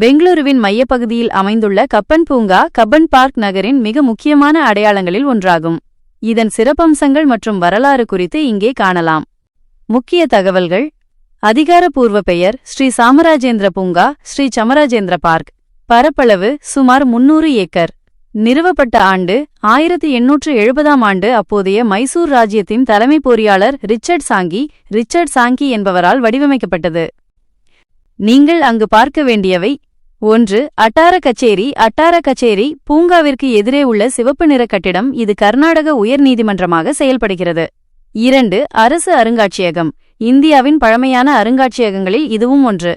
பெங்களூருவின் மையப்பகுதியில் அமைந்துள்ள கப்பன் பூங்கா கப்பன் பார்க் நகரின் மிக முக்கியமான அடையாளங்களில் ஒன்றாகும். இதன் சிறப்பம்சங்கள் மற்றும் வரலாறு குறித்து இங்கே காணலாம். முக்கிய தகவல்கள். அதிகாரப்பூர்வ பெயர் ஸ்ரீ சாமராஜேந்திர பூங்கா, ஸ்ரீ சமராஜேந்திர பார்க். பரப்பளவு சுமார் 300 ஏக்கர். நிறுவப்பட்ட ஆண்டு 1870ஆம் ஆண்டு. அப்போதைய மைசூர் ராஜ்யத்தின் தலைமை பொறியாளர் ரிச்சர்ட் சாங்கி என்பவரால் வடிவமைக்கப்பட்டது. நீங்கள் அங்கு பார்க்க வேண்டியவை: 1. அட்டார கச்சேரி பூங்காவிற்கு எதிரே உள்ள சிவப்பு நிற கட்டிடம். இது கர்நாடக உயர் நீதிமன்றமாக செயல்படுகிறது. 2. அரசு அருங்காட்சியகம். இந்தியாவின் பழமையான அருங்காட்சியகங்களில் இதுவும் ஒன்று.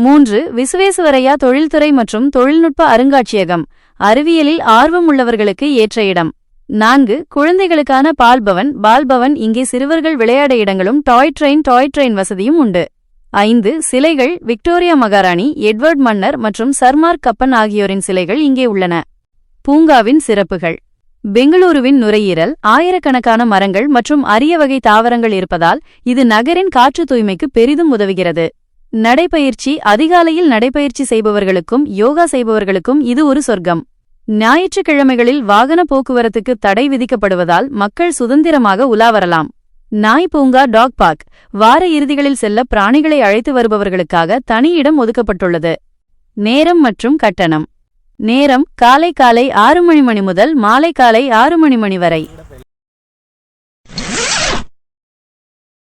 3. விஸ்வேஸ்வரையா தொழில்துறை மற்றும் தொழில்நுட்ப அருங்காட்சியகம். அறிவியலில் ஆர்வம் உள்ளவர்களுக்கு ஏற்ற இடம். 4. குழந்தைகளுக்கான பால்பவன். இங்கே சிறுவர்கள் விளையாட இடங்களும் டாய் ட்ரெயின் வசதியும் உண்டு. 5. சிலைகள். விக்டோரியா மகாராணி, எட்வர்ட் மன்னர் மற்றும் சர்மார்க் கப்பன் ஆகியோரின் சிலைகள் இங்கே உள்ளன. பூங்காவின் சிறப்புகள். பெங்களூருவின் நுரையீரல். ஆயிரக்கணக்கான மரங்கள் மற்றும் அரிய வகை தாவரங்கள் இருப்பதால் இது நகரின் காற்று தூய்மைக்கு பெரிதும் உதவுகிறது. நடைபயிற்சி. அதிகாலையில் நடைபயிற்சி செய்பவர்களுக்கும் யோகா செய்பவர்களுக்கும் இது ஒரு சொர்க்கம். ஞாயிற்றுக்கிழமைகளில் வாகன போக்குவரத்துக்கு தடை விதிக்கப்படுவதால் மக்கள் சுதந்திரமாக உலா வரலாம். நாய் பூங்கா டாக் பார்க். வார இறுதிகளில் செல்ல பிராணிகளை அழைத்து வருபவர்களுக்காக தனி இடம் ஒதுக்கப்பட்டுள்ளது. நேரம் மற்றும் கட்டணம். நேரம் காலை 6 மணி முதல் மாலை 6 மணி வரை.